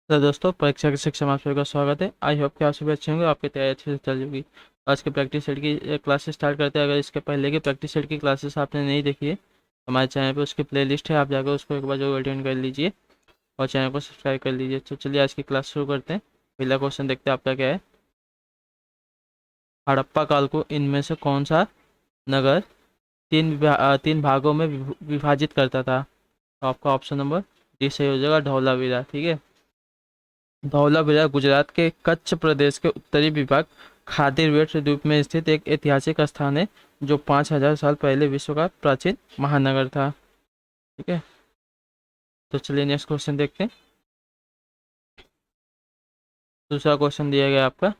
तो दोस्तों, परीक्षा की शिक्षा में आप सभी का स्वागत है। आई होप कि आप सभी अच्छे होंगे, आपकी तैयारी अच्छे से चल होगी। आज के प्रैक्टिस सेट की क्लासेस स्टार्ट करते हैं। अगर इसके पहले की प्रैक्टिस सेट की क्लासेस आपने नहीं देखी है, हमारे चैनल पे उसकी प्लेलिस्ट है, आप जाकर उसको एक बार जरूर अटेंड कर लीजिए और चैनल को सब्सक्राइब कर लीजिए। तो चलिए आज की क्लास शुरू करते हैं। पहला क्वेश्चन देखते हैं आपका क्या है। हड़प्पा काल को इनमें से कौन सा नगर तीन भागों में विभाजित करता था? तो आपका ऑप्शन नंबर डी सही हो जाएगा, धौलावीरा। ठीक है, धौलावीरा गुजरात के कच्छ प्रदेश के उत्तरी विभाग खादीर द्वीप में स्थित एक ऐतिहासिक स्थान है जो 5000 साल पहले विश्व का प्राचीन महानगर था। ठीक है, तो चलिए नेक्स्ट क्वेश्चन देखते हैं। दूसरा क्वेश्चन दिया गया आपका,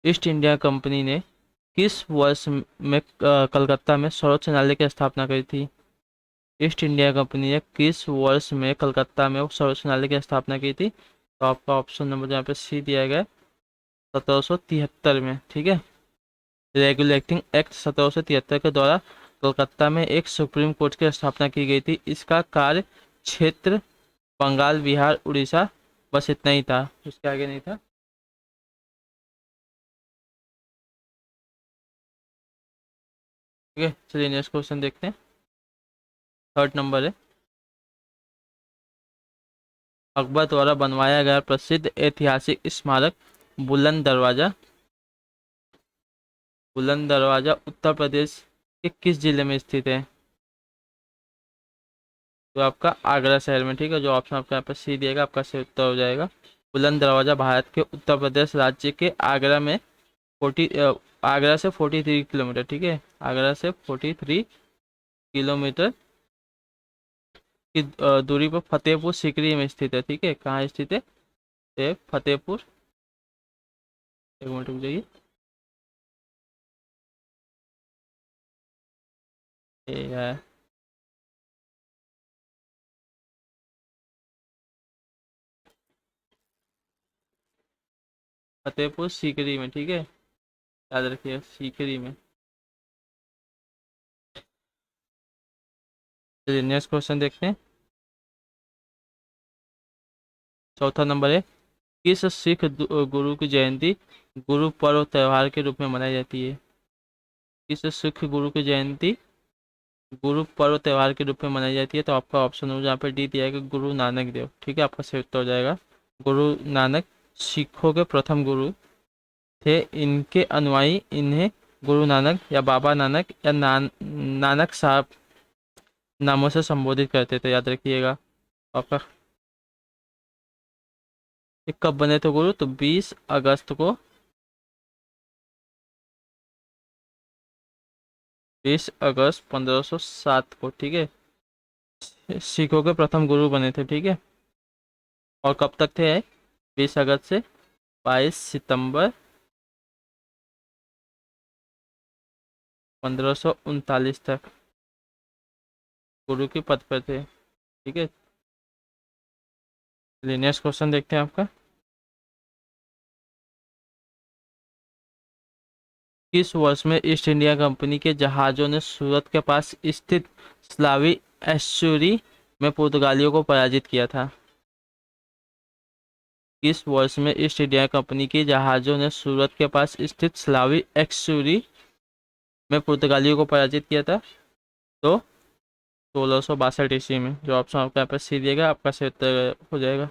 ईस्ट इंडिया कंपनी ने किस वर्ष में कलकत्ता में सर्वोच्च न्यायालय की स्थापना करी थी? ईस्ट इंडिया कंपनी ने किस वर्ष में कलकत्ता में सर्वोच्च न्यायालय की स्थापना की थी? तो आपका ऑप्शन नंबर यहाँ पे सी दिया गया है, 1773 में। ठीक है, रेगुलेटिंग एक्ट 1773 के द्वारा कोलकाता में एक सुप्रीम कोर्ट की स्थापना की गई थी। इसका कार्य क्षेत्र बंगाल, बिहार, उड़ीसा, बस इतना ही था, उसके आगे नहीं था। ठीक है, चलिए नेक्स्ट क्वेश्चन देखते हैं। थर्ड नंबर है, अकबर द्वारा बनवाया गया प्रसिद्ध ऐतिहासिक स्मारक बुलंद दरवाजा बुलंद दरवाजा उत्तर प्रदेश के किस जिले में स्थित है? तो आपका आगरा शहर में। ठीक है, जो ऑप्शन आपका यहाँ पर सी दिएगा, आपका सही उत्तर हो जाएगा। बुलंद दरवाजा भारत के उत्तर प्रदेश राज्य के आगरा में 43 किलोमीटर। ठीक है, आगरा से 43 किलोमीटर की दूरी पर फतेहपुर सीकरी में स्थित है। ठीक है, कहाँ स्थित है? फतेहपुर, एक मिनट रुक जाइए। ये है फतेहपुर सीकरी में। ठीक है, याद रखिए, सीकरी में। चलिए नेक्स्ट क्वेश्चन देखते हैं। चौथा नंबर है, किस सिख गुरु की जयंती गुरु पर्व त्योहार के रूप में मनाई जाती है? किस सिख गुरु की जयंती गुरु पर्व त्योहार के रूप में मनाई जाती है? तो आपका ऑप्शन हो जहाँ पे डी दिया है कि गुरु नानक देव। ठीक है, आपका सही उत्तर हो जाएगा। गुरु नानक सिखों के प्रथम गुरु थे। इनके अनुयायी इन्हें गुरु नानक या बाबा नानक या नानक साहब नामों से संबोधित करते थे, याद रखिएगा। आपका ये कब बने थे गुरु? तो 20 अगस्त को, 20 अगस्त 1507 को। ठीक है, सिखों के प्रथम गुरु बने थे। ठीक है, और कब तक थे? 20 अगस्त से 22 सितंबर 1539 तक गुरु के पद पर थे। ठीक है, चलिए नेक्स्ट क्वेश्चन देखते हैं आपका। किस वर्ष में ईस्ट इंडिया कंपनी के जहाजों ने सूरत के पास स्थित स्लावी एस्चुरी में पुर्तगालियों को पराजित किया था? किस वर्ष में ईस्ट इंडिया कंपनी के जहाजों ने सूरत के पास स्थित स्लावी एस्चुरी में पुर्तगालियों को पराजित किया था? तो 1662 ईस्वी में। जो ऑप्शन आपका यहाँ पर सी दिएगा, आपका सही उत्तर हो जाएगा।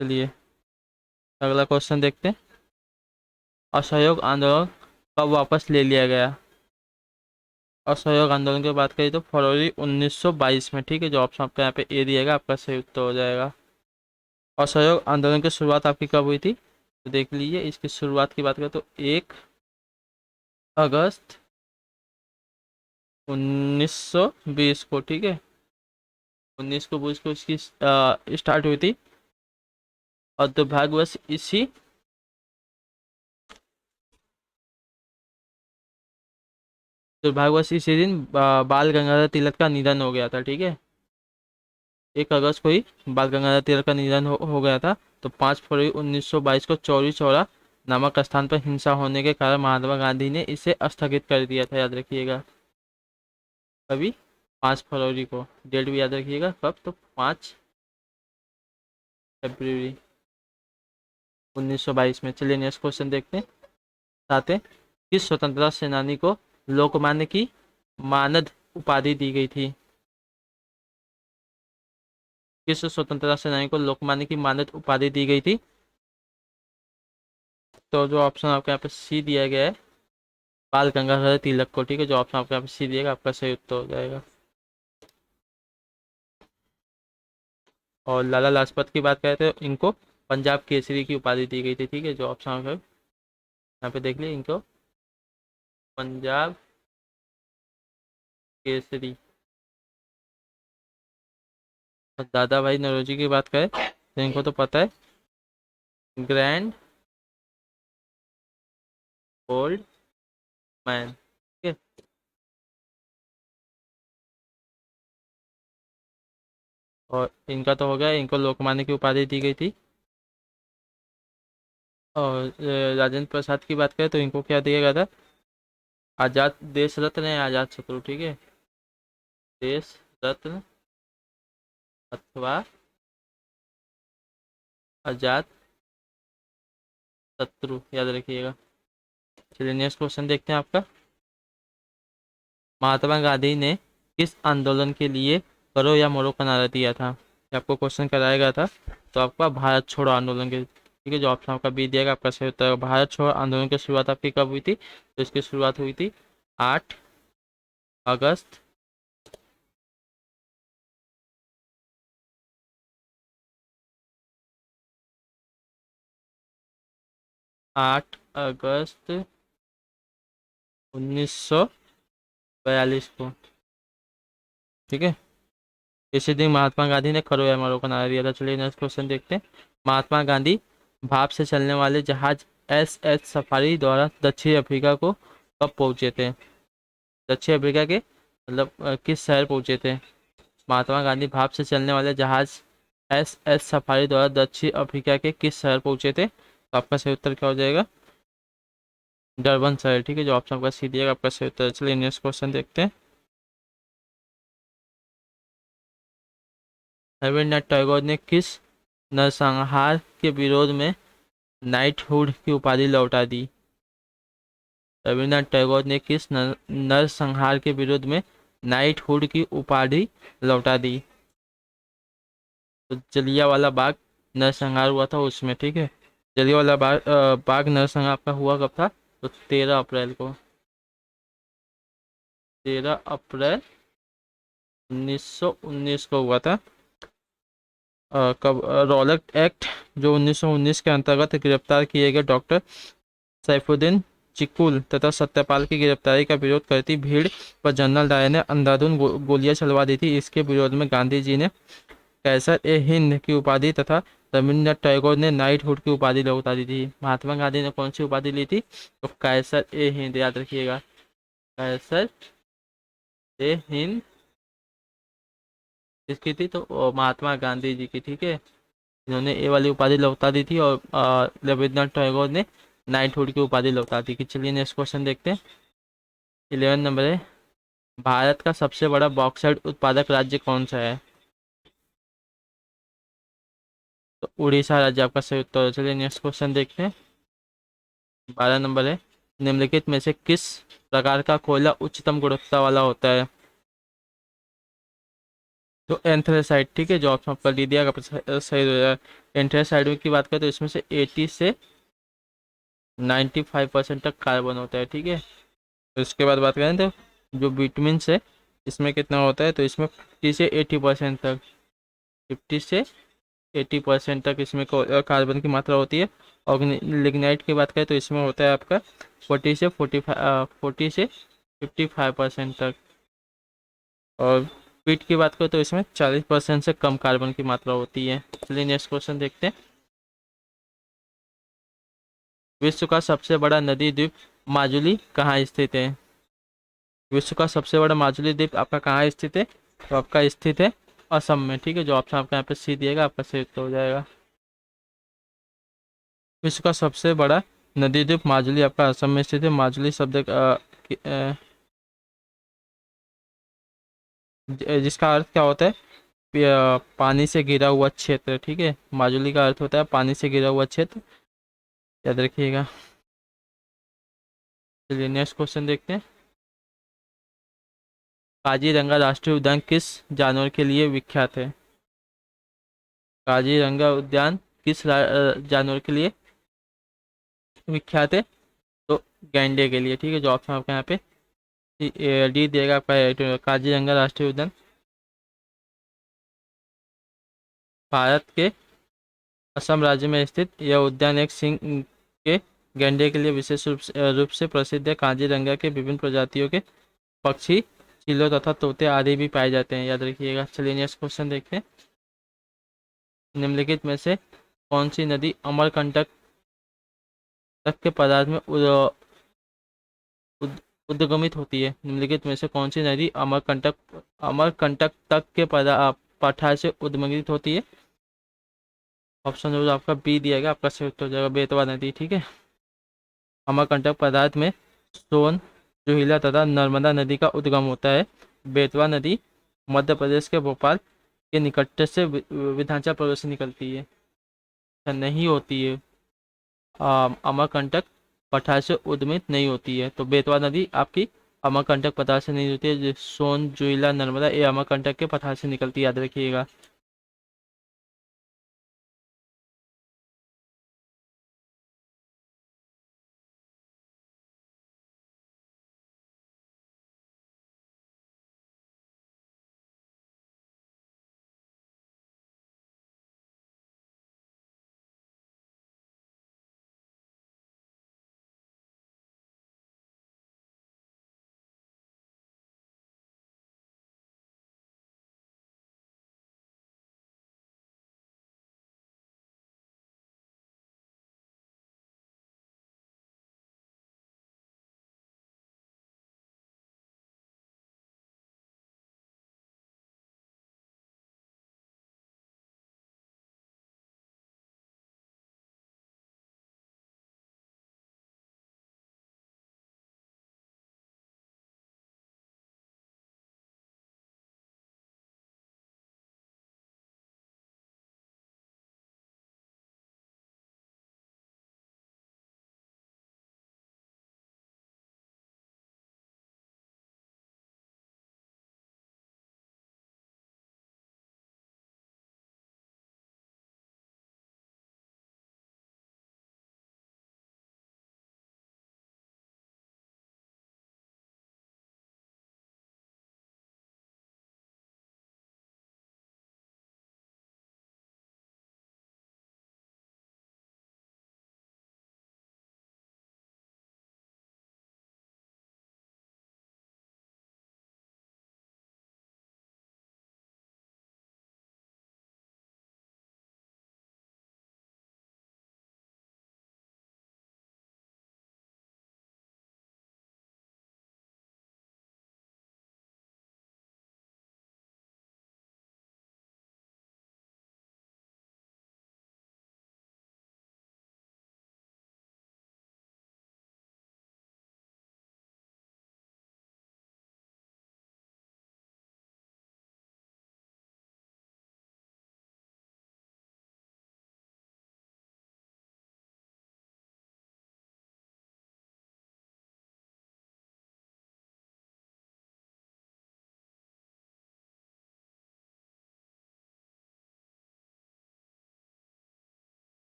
चलिए अगला क्वेश्चन देखते हैं। असहयोग आंदोलन कब वापस ले लिया गया? असहयोग आंदोलन की बात करें तो फरवरी 1922 में। ठीक है, जो ऑप्शन आपका यहाँ पे ए दिएगा, आपका सही उत्तर हो जाएगा। असहयोग आंदोलन की शुरुआत आपकी कब हुई थी? तो देख लीजिए, इसकी शुरुआत की बात करें तो 1 अगस्त 1920 को। ठीक है, 19 को इसकी स्टार्ट हुई थी। और दुर्भाग्यवश इसी दिन बाल गंगाधर तिलक का निधन हो गया था। ठीक है, 1 अगस्त को ही बाल गंगाधर तिलक का निधन हो गया था। तो 5 फरवरी 1922 को चौरी चौरा नामक स्थान पर हिंसा होने के कारण महात्मा गांधी ने इसे स्थगित कर दिया था, याद रखिएगा। अभी 5 फरवरी को डेट भी याद रखिएगा, कब? तो 5 फरवरी 1922 में। चलिए नेक्स्ट क्वेश्चन देखते हैं। साथ है, किस स्वतंत्रता सेनानी को लोकमान्य की मानद उपाधि दी गई थी? किस स्वतंत्रता सेनानी को लोकमान्य की मानद उपाधि दी गई थी? तो जो ऑप्शन आपके यहाँ पे सी दिया गया है, बाल गंगाधर तिलक को। ठीक है, जो ऑप्शन आपके यहाँ पे सी दिएगा आपका सही उत्तर हो जाएगा। और लाला लाजपत की बात करें तो इनको पंजाब केसरी की उपाधि दी गई थी। ठीक है, जो ऑप्शन आपके यहाँ पे देख लिए, इनको पंजाब केसरी। और दादा भाई नौरोजी की बात करें तो इनको तो पता है, ग्रैंड ओल्ड मैन। ठीक है, और इनका तो हो गया, इनको लोकमान्य की उपाधि दी गई थी। और राजेंद्र प्रसाद की बात करें तो इनको क्या दिया गया था? आजाद देश रत्न या आजाद शत्रु। ठीक है, देश रत्न अथवा आजाद शत्रु, याद रखिएगा। चलिए नेक्स्ट क्वेश्चन देखते हैं आपका। महात्मा गांधी ने किस आंदोलन के लिए करो या मरो का नारा दिया था? ये आपको क्वेश्चन कराया गया था, तो आपका भारत छोड़ो आंदोलन के। ठीक है, जो ऑप्शन आपका बी दिएगा आपका सही उत्तर है। भारत छोड़ो आंदोलन की शुरुआत आपकी कब हुई थी? तो इसकी शुरुआत हुई थी 8 अगस्त 8 अगस्त 1942 को। ठीक है, इसी दिन महात्मा गांधी ने करो या मरो का नारा दिया था। चलिए नेक्स्ट क्वेश्चन देखते हैं। महात्मा गांधी भाप से चलने वाले जहाज एस सफारी द्वारा दक्षिण अफ्रीका को कब पहुंचे थे? दक्षिण अफ्रीका के मतलब किस शहर पहुंचे थे? महात्मा गांधी भाप से चलने वाले जहाज एस सफारी द्वारा दक्षिण अफ्रीका के किस शहर पहुंचे थे? तो आपका सही उत्तर क्या हो जाएगा? डरबन शहर। ठीक है, जो ऑप्शन आपका सी दिएगा आपका सही उत्तर है। चलिए नेक्स्ट क्वेश्चन देखते हैं। रविन्द्रनाथ टैगोर ने किस नरसंहार के विरोध में नाइटहुड की उपाधि लौटा दी? रविन्द्रनाथ टैगोर ने किस नरसंहार के विरोध में नाइटहुड की उपाधि लौटा दी? तो जलियांवाला बाग नरसंहार हुआ था उसमें। ठीक है, जलियांवाला बाग नरसंहार आपका हुआ कब था? तो 13 अप्रैल को। 13 अप्रैल 1919 को हुआ था। कब रॉलक एक्ट जो 1919 के अंतर्गत गिरफ्तार किए गए डॉक्टर सैफुद्दीन चिकुल तथा सत्यपाल की गिरफ्तारी का विरोध करती भीड़ पर जनरल डायर ने अंधाधुंध गोलियां चलवा दी थी। इसके विरोध में गांधी जी ने कैसर ए हिंद की उपाधि तथा रविन्द्रनाथ टैगोर ने नाइटहुड की उपाधि लौटा दी थी। महात्मा गांधी ने कौन सी उपाधि ली थी? तो कैसर ए हिंद, याद रखिएगा, कैसर ए हिंद किसकी थी? तो महात्मा गांधी जी की। ठीक है, इन्होंने ए वाली उपाधि लौटा दी थी और रविन्द्रनाथ टैगोर ने नाइटहुड की उपाधि लौटा दी थी। चलिए नेक्स्ट क्वेश्चन देखते हैं। 11 नंबर है, भारत का सबसे बड़ा बॉक्साइट उत्पादक राज्य कौन सा है? तो उड़ीसा राज्य आपका सही उत्तर है। चलिए नेक्स्ट क्वेश्चन देखते हैं। 12 नंबर है, निम्नलिखित में से किस प्रकार का कोयला उच्चतम गुणवत्ता वाला होता है? तो एंथ्रेसाइट। ठीक है, जो ऑप्शन आपका डी दिया सही हो जाएगा। एंथ्रेसाइड की बात करें तो इसमें से 80 से 95% तक कार्बन होता है। ठीक है, तो इसके बाद बात करें तो जो विटामिन है इसमें कितना होता है? तो इसमें 50 से 80% तक, 50 से 80% तक इसमें कार्बन की मात्रा होती है। और लिग्नाइट की बात करें तो इसमें होता है आपका 40 से 55% तक। और पीट की बात करें तो इसमें 40% से कम कार्बन की मात्रा होती है। चलिए नेक्स्ट क्वेश्चन देखते हैं। विश्व का सबसे बड़ा नदी द्वीप माजुली कहाँ स्थित है? विश्व का सबसे बड़ा माजुली द्वीप आपका कहाँ स्थित है? तो आपका स्थित है असम में। ठीक है, जो ऑप्शन आपका यहाँ पे सी दिएगा आपका सही उत्तर हो जाएगा। विश्व का सबसे बड़ा नदी द्वीप माजुली आपका असम में स्थित है। माजुली शब्द जिसका अर्थ क्या होता है? पानी से घिरा हुआ क्षेत्र, ठीक है। माजुली का अर्थ होता है पानी से घिरा हुआ क्षेत्र, याद रखिएगा। चलिए नेक्स्ट क्वेश्चन देखते हैं। काजीरंगा राष्ट्रीय उद्यान किस जानवर के लिए विख्यात है? काजीरंगा उद्यान किस जानवर के लिए विख्यात है? तो गैंडे के लिए, ठीक है। जो ऑप्शन आपका यहाँ पे डी दिएगा आपका। काजीरंगा राष्ट्रीय उद्यान भारत के असम राज्य में स्थित यह उद्यान एक सिंह के गैंडे के लिए विशेष रूप से प्रसिद्ध है। काजीरंगा के विभिन्न प्रजातियों के पक्षी, चीलों तथा तोते आदि भी पाए जाते हैं, याद रखिएगा। चलिए नेक्स्ट क्वेश्चन देखते हैं। निम्नलिखित में से कौन सी नदी अमरकंटक तक के पदार्थ में उद्गमित होती है? निम्नलिखित में से कौन सी नदी अमरकंटक तक के पठार से उद्गमित होती है? ऑप्शन जो आपका बी दिया गया, आपका सही उत्तर हो जाएगा बेतवा नदी, ठीक है। अमरकंटक पदार्थ में सोन, जोहिला तथा नर्मदा नदी का उद्गम होता है। बेतवा नदी मध्य प्रदेश के भोपाल के निकट से विंध्याचल पर्वत से निकलती है। ऐसा नहीं होती है, अमरकंटक पठार से उद्गमित नहीं होती है। तो बेतवा नदी आपकी अमरकंटक पठार से नहीं होती है। सोन, जोइला, नर्मदा ये अमरकंटक के पठार से निकलती है, याद रखिएगा।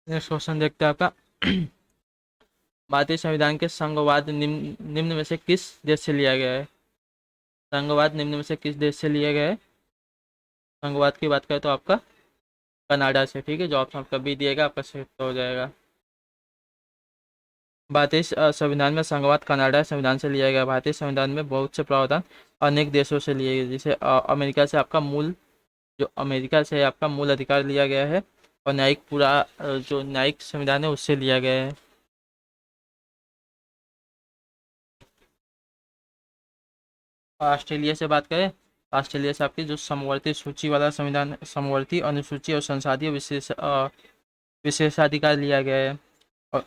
नेक्स्ट क्वेश्चन देखते हैं आपका। भारतीय संविधान के संघवाद निम्न में से किस देश से लिया गया है? संघवाद निम्न में से किस देश से लिया गया है? संघवाद की बात करें तो आपका कनाडा से, ठीक है। जो ऑप्शन आपका बी दिएगा आपका सही उत्तर हो जाएगा। भारतीय संविधान में संघवाद कनाडा संविधान से लिया गया। भारतीय संविधान में बहुत से प्रावधान अनेक देशों से लिए गए, जैसे अमेरिका से आपका मूल, जो अमेरिका से आपका मूल अधिकार लिया गया है, और न्यायिक पूरा जो न्यायिक संविधान है उससे लिया गया है। ऑस्ट्रेलिया से बात करें, ऑस्ट्रेलिया से आपकी जो समवर्ती सूची वाला संविधान, समवर्ती अनुसूची और संसदीय विशेषाधिकार लिया गया है। और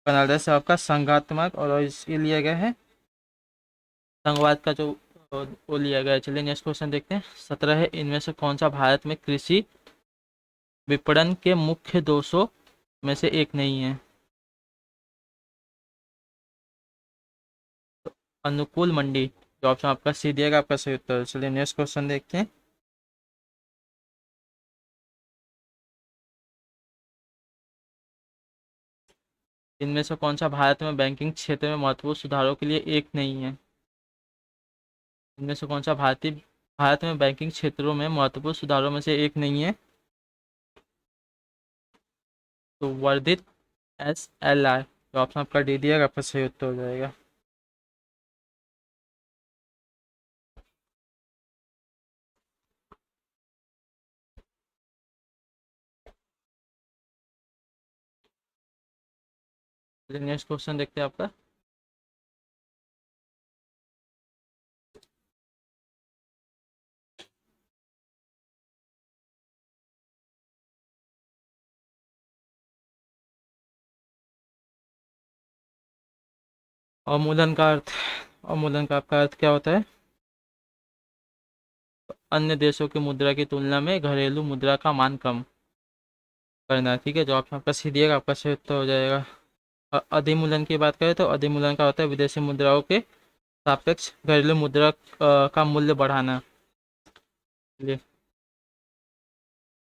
कनाडा से आपका संघात्मक और इसके लिया गया है संघवाद का जो वो लिया गया है। चलिए नेक्स्ट क्वेश्चन देखते हैं। 17 है, इनमें से कौन सा भारत में कृषि विपणन के मुख्य दोषों में से एक नहीं है? अनुकूल मंडी, जो ऑप्शन आपका सी दिएगा आपका सही उत्तर है। चलिए नेक्स्ट क्वेश्चन देखते हैं। इनमें से कौन सा भारत में बैंकिंग क्षेत्र में महत्वपूर्ण सुधारों के लिए एक नहीं है? इनमें से कौन सा भारत में बैंकिंग क्षेत्रों में महत्वपूर्ण सुधारों में से एक नहीं है? तो वर्धित SLR, तो ऑप्शन आपका डी दिएगा आपका सही उत्तर हो जाएगा। नेक्स्ट क्वेश्चन देखते हैं आपका। अवमूल्यन का अर्थ, अवमूल्यन का आपका अर्थ क्या होता है? अन्य देशों की मुद्रा की तुलना में घरेलू मुद्रा का मान कम करना। ठीक है, जो ऑप्शन आपका सी दिएगा आपका सही उत्तर हो जाएगा। अधिमूल्यन की बात करें तो अधिमूल्यन का होता है विदेशी मुद्राओं के सापेक्ष घरेलू मुद्रा का मूल्य बढ़ाना। चलिए,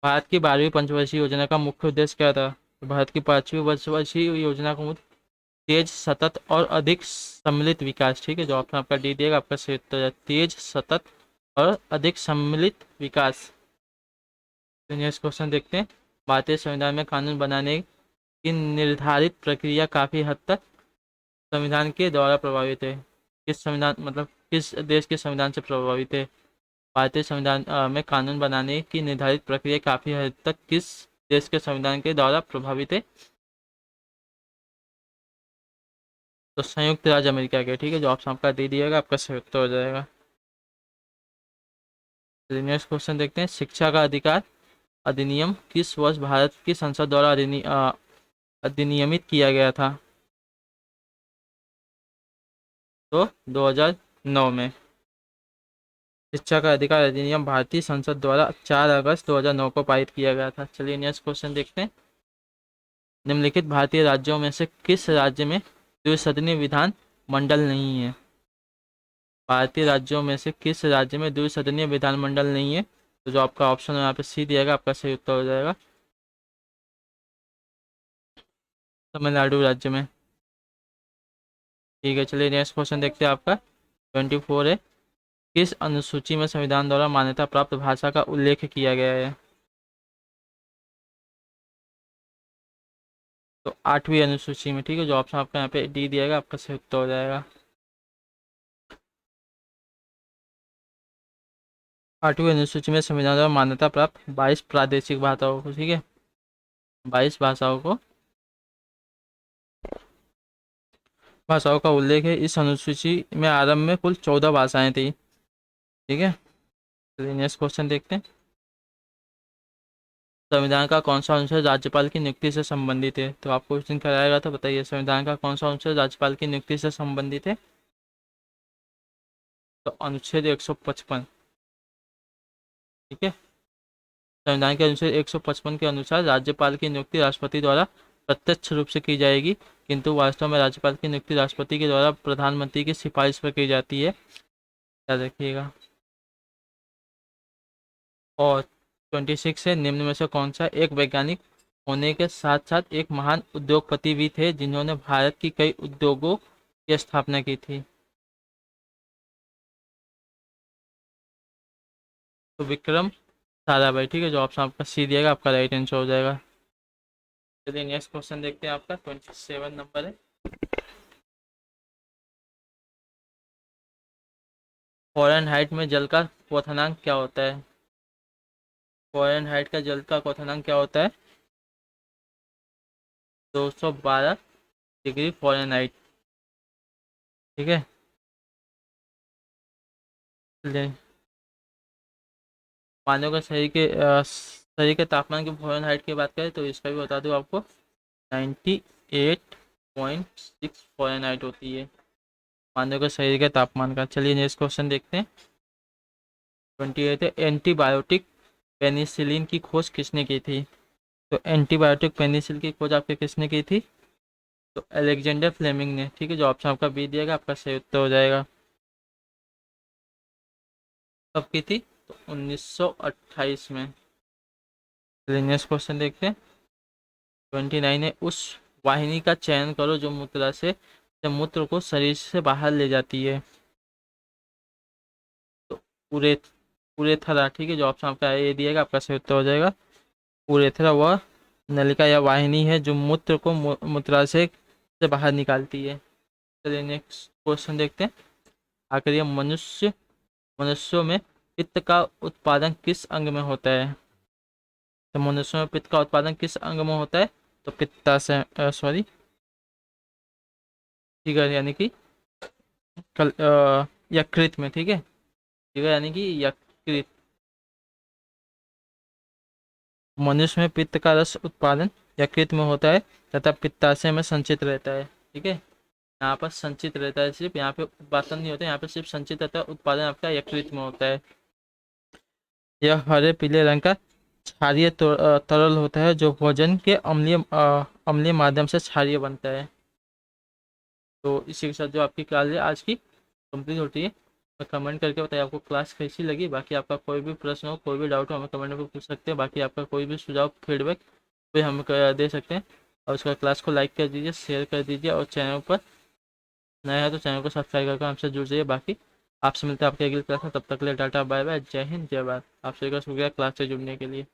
भारत की 12वीं पंचवर्षीय योजना का मुख्य उद्देश्य क्या था? तो भारत की 5वीं पंचवर्षीय योजना का मुख्य तेज, सतत और अधिक सम्मिलित विकास। ठीक है, जो ऑप्शन आपका डी दिएगा आपका सही उत्तर है तेज, सतत और अधिक सम्मिलित विकास। तो नेक्स्ट क्वेश्चन देखते हैं। भारतीय संविधान में कानून बनाने की निर्धारित प्रक्रिया काफी हद तक संविधान के द्वारा प्रभावित है। किस संविधान, मतलब किस देश के संविधान से प्रभावित है? भारतीय संविधान में कानून बनाने की निर्धारित प्रक्रिया काफी हद तक किस देश के संविधान के द्वारा प्रभावित है? तो संयुक्त राज्य अमेरिका के। ठीक है, जो ऑप्शन आपका दे दिएगा आपका सही उत्तर हो जाएगा। नेक्स्ट क्वेश्चन देखते हैं। शिक्षा का अधिकार अधिनियम किस वर्ष भारत की संसद द्वारा अधिनियमित किया गया था? तो 2009 में। शिक्षा का अधिकार अधिनियम भारतीय संसद द्वारा 4 अगस्त 2009 को पारित किया गया था। चलिए नेक्स्ट क्वेश्चन देखते हैं। निम्नलिखित भारतीय राज्यों में से किस राज्य में द्विसदनीय विधान मंडल नहीं है? भारतीय राज्यों में से किस राज्य में द्विसदनीय विधानमंडल नहीं है? तो जो आपका ऑप्शन है यहाँ पे सी दिएगा आपका सही उत्तर हो जाएगा तमिलनाडु राज्य में। ठीक है, चलिए नेक्स्ट क्वेश्चन देखते हैं आपका। 24 है, किस अनुसूची में संविधान द्वारा मान्यता प्राप्त भाषा का उल्लेख किया गया है? तो 8वीं अनुसूची में। ठीक है, जो ऑप्शन आपका यहाँ पे डी दिएगा आपका सही उत्तर हो जाएगा। 8वीं अनुसूची में संविधान द्वारा मान्यता प्राप्त 22 प्रादेशिक भाषाओं को, ठीक है, 22 भाषाओं का उल्लेख है। इस अनुसूची में आरंभ में कुल 14 भाषाएं थी। ठीक है, चलिए नेक्स्ट क्वेश्चन देखते हैं। संविधान का कौन सा अनुच्छेद राज्यपाल की नियुक्ति से संबंधित है? तो आपको क्वेश्चन कराएगा तो बताइए, संविधान का कौन सा अनुच्छेद राज्यपाल की नियुक्ति से संबंधित है? तो अनुच्छेद 155। ठीक है, संविधान के अनुच्छेद 155 के अनुसार राज्यपाल की नियुक्ति राष्ट्रपति द्वारा प्रत्यक्ष रूप से की जाएगी, किंतु वास्तव में राज्यपाल की नियुक्ति राष्ट्रपति के द्वारा प्रधानमंत्री की सिफारिश पर की जाती है, याद रखिएगा। और 26 है, निम्न में से कौन सा एक वैज्ञानिक होने के साथ साथ एक महान उद्योगपति भी थे जिन्होंने भारत की कई उद्योगों की स्थापना की थी? तो विक्रम साराभाई। ठीक है, जो ऑप्शन आपका सी दिएगा आपका राइट आंसर हो जाएगा। चलिए नेक्स्ट क्वेश्चन देखते हैं। आपका 27 नंबर है। फ़ारेनहाइट में जल का क्वथनांक क्या होता है? फ़ारेनहाइट का जल का क्वथनांक क्या होता है? 212 डिग्री फ़ारेनहाइट। ठीक है, चलिए मानव का शरीर के तापमान की फ़ारेनहाइट की बात करें तो इसका भी बता दूँ आपको 98.6 फ़ारेनहाइट होती है मानव के शरीर के तापमान का। चलिए नेक्स्ट क्वेश्चन देखते हैं। 28 है, एंटीबायोटिक पेनिसिलिन की खोज किसने की थी? तो एंटीबायोटिक पेनिसिलिन की खोज आपके किसने की थी? तो अलेक्जेंडर फ्लेमिंग ने। ठीक है, जो ऑप्शन आपका बी दिएगा आपका सही उत्तर हो जाएगा। कब की थी? तो 1928 में। नेक्स्ट क्वेश्चन देखते हैं। 29 है, उस वाहिनी का चयन करो जो मूत्र को शरीर से बाहर ले जाती है। तो पूरे उरेथरा। ठीक है, जो ऑप्शन आपका ए दिएगा आपका सही उत्तर हो जाएगा। उरेथरा वह नलिका या वाहिनी है जो मूत्र को मूत्राशय से बाहर निकालती है। चलिए नेक्स्ट क्वेश्चन देखते हैं। आखिर मनुष्यों में पित्त का उत्पादन किस अंग में होता है? तो मनुष्यों में पित्त का उत्पादन किस अंग में होता है? तो पित्ताशय सॉरी ठीक है, यानी कि यकृत में। ठीक है, ठीक है, यानी कि यकृत। मनुष्य में पित्त का रस उत्पादन यकृत में होता है तथा पित्ताशय में संचित रहता है। ठीक है, यहाँ पर संचित रहता है, सिर्फ यहाँ पे उत्पादन नहीं होता, यहाँ पे सिर्फ संचित रहता है, उत्पादन आपका यकृत में होता है। यह हरे पीले रंग का क्षारीय तरल होता है जो भोजन के अम्लीय माध्यम से क्षारीय बनता है। तो इसी के साथ जो आपकी क्लास है आज की कंप्लीट होती है। मैं कमेंट करके बताइए आपको क्लास कैसी लगी। बाकी आपका कोई भी प्रश्न हो, कोई भी डाउट हो, हमें कमेंट में पूछ सकते हैं। बाकी आपका कोई भी सुझाव फीडबैक भी हम दे सकते हैं। और उसका क्लास को लाइक कर दीजिए, शेयर कर दीजिए और चैनल पर नया है तो चैनल को सब्सक्राइब करके हमसे जुड़ जाइए। बाकी आपसे मिलते हैं आपके अगली क्लास में, तब तक के लिए टाटा बाय बाय, जय हिंद जय भारत। आप सभी का शुक्रिया क्लास से जुड़ने के लिए।